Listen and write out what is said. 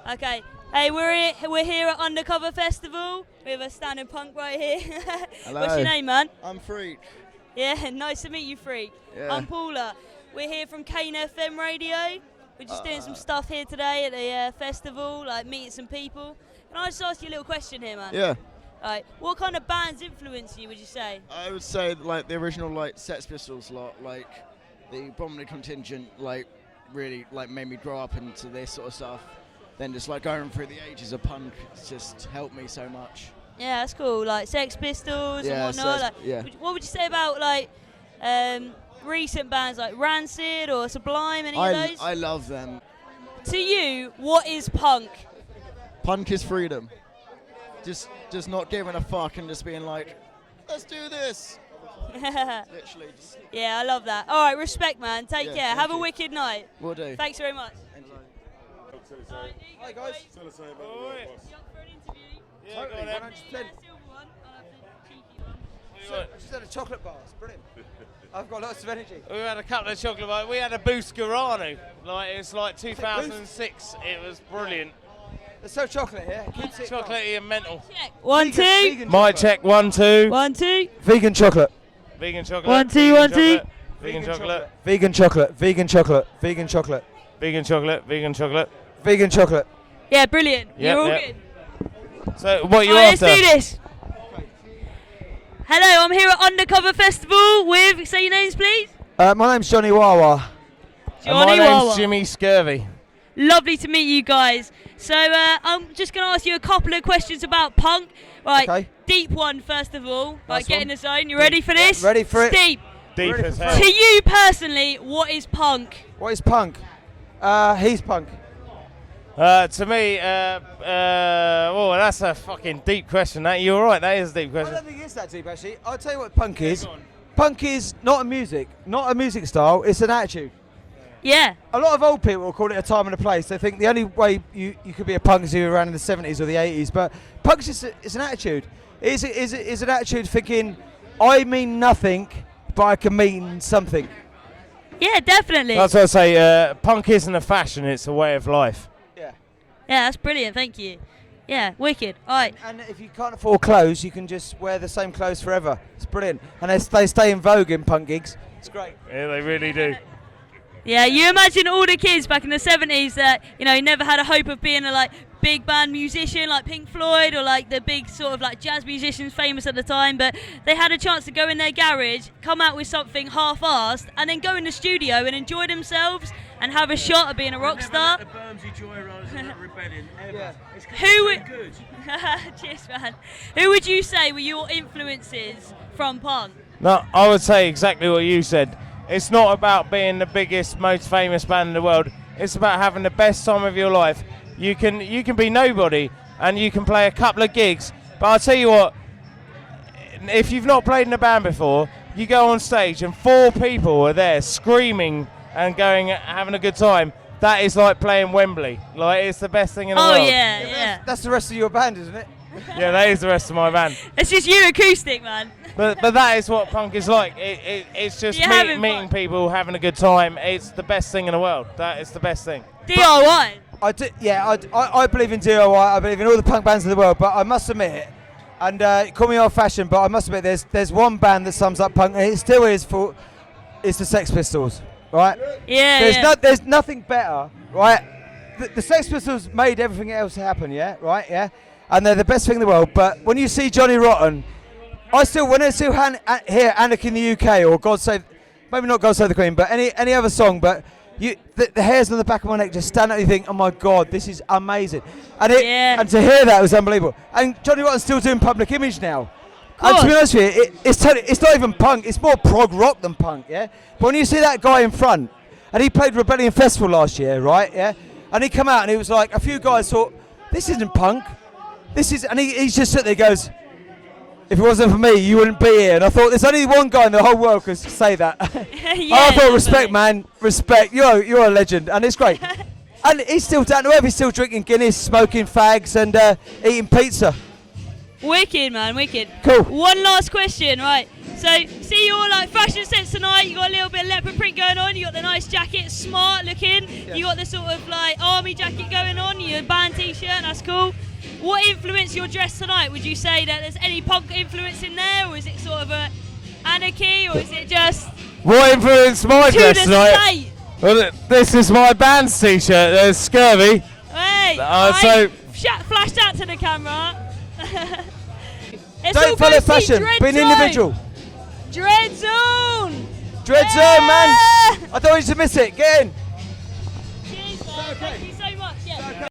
Okay. Hey, we're here at Undercover Festival. We have a standing punk right here. Hello. What's your name, man? I'm Freak. Yeah, nice to meet you, Freak. Yeah. I'm Paula. We're here from Kane FM Radio. We're just doing some stuff here today at the festival, like meeting some people. Can I just ask you a little question here, man? Yeah. Right. What kind of bands influence you, would you say? I would say like the original like Sex Pistols lot, like the Bromley Contingent, like really like made me grow up into this sort of stuff. Then just like going through the ages of punk just helped me so much. Yeah, that's cool. Like Sex Pistols and whatnot. So What would you say about like recent bands like Rancid or Sublime? Any of those? I love them. To you, what is punk? Punk is freedom. Just not giving a fuck and just being like, let's do this. Literally. Just Yeah, I love that. All right, respect, man. Take care. Have a wicked night. Will do. Thanks very much. Hi guys. You up for an interview? Yeah, totally, 100%. Silver one. I'll have the cheeky one. I just had a chocolate bar. It's brilliant. I've got lots of energy. We had a couple of chocolate bars. We had a Boost Guarano. It's like 2006. It was brilliant. There's so chocolate here. Keeps it Chocolatey and mental. Check. 1, 2. Vegan My chocolate. check. 1, 2. 1, 2. Vegan chocolate. Vegan chocolate. 1, 2, 1, 2. Vegan chocolate. Vegan chocolate. Vegan chocolate. Vegan chocolate. Vegan chocolate. Vegan chocolate. Vegan chocolate. Yeah, brilliant. Yep, You're all yep. good. So what are you All right, after? let's do this. Hello, I'm here at Undercover Festival with, say your names, please. My name's Johnny Wawa. And my Johnny name's Wawa. Jimmy Scurvy. Lovely to meet you guys. So I'm just going to ask you a couple of questions about punk. Right, Okay. deep one first of all. Right, Nice get one. in the zone. You ready for this? Ready for it. Deep. Deep Ready as for hell. To you personally, what is punk? What is punk? He's punk. To me, oh, that's a fucking deep question. That you're right. That is a deep I question. don't think it's that deep actually. I'll tell you what punk is. Punk is not a music style. It's an attitude. Yeah. A lot of old people will call it a time and a place. They think the only way you could be a punk is if you were around in the 70s or the 80s. But punk's just it's an attitude. It's an attitude thinking, I mean nothing, but I can mean something. Yeah, definitely. That's what I say. Punk isn't a fashion; it's a way of life. Yeah. Yeah, that's brilliant. Thank you. Yeah, wicked. All right. And if you can't afford clothes, you can just wear the same clothes forever. It's brilliant. And they stay in vogue in punk gigs. It's great. Yeah, they really do. Yeah, you imagine all the kids back in the 70s that, never had a hope of being a big band musician like Pink Floyd or like the big sort of like jazz musicians famous at the time, but they had a chance to go in their garage, come out with something half-assed, and then go in the studio and enjoy themselves and have a shot at being a rock star. Who would Cheers, man. Who would you say were your influences from punk? No, I would say exactly what you said. It's not about being the biggest, most famous band in the world. It's about having the best time of your life. You can be nobody and you can play a couple of gigs. But I'll tell you what, if you've not played in a band before, you go on stage and 4 people are there screaming and having a good time. That is like playing Wembley. Like, it's the best thing in the world. Oh yeah. That's the rest of your band, isn't it? Yeah, that is the rest of my band. It's just you acoustic, man. But that is what punk is like. It's just You're having meeting fun. people, having a good time. It's the best thing in the world. That is the best thing. DIY. I believe in DIY. I believe in all the punk bands in the world. But I must admit, and call me old-fashioned, but I must admit, there's one band that sums up punk, and it still is it's the Sex Pistols, right? Yeah. There's nothing better, right? The Sex Pistols made everything else happen, yeah, right, yeah, and they're the best thing in the world. But when you see Johnny Rotten, when I still hear Anarchy in the UK or God Save, maybe not God Save the Queen, but any other song, but the hairs on the back of my neck just stand up and you think, oh my God, this is amazing. And to hear that was unbelievable. And Johnny Rotten's still doing Public Image now. And to be honest with you, it's not even punk, it's more prog rock than punk, yeah? But when you see that guy in front, and he played Rebellion Festival last year, right, yeah? And he come out and he was like, a few guys thought, this isn't punk. And he's just sitting there, goes, if it wasn't for me, you wouldn't be here. And I thought, there's only one guy in the whole world who could say that. I thought, respect, man, respect. You're a legend, and it's great. And he's still down to earth. He's still drinking Guinness, smoking fags, and eating pizza. Wicked, man, wicked. Cool. One last question, right? So, see your like fashion sense tonight. You got a little bit of leopard print going on. You got the nice jacket, smart looking. Yeah. You got the sort of like army jacket going on. Your band t-shirt, that's cool. What influenced your dress tonight? Would you say that there's any punk influence in there, or is it sort of a anarchy, or is it just What influenced my to dress the tonight? state? Well, this is my band's t-shirt. There's Scurvy. Hey, flash that to the camera. Let's all Don't go follow see fashion. Dread Be an Zone. individual. Dread Zone. Dread Zone, man. I don't want you to miss it. Get in. Cheers, man. Thank you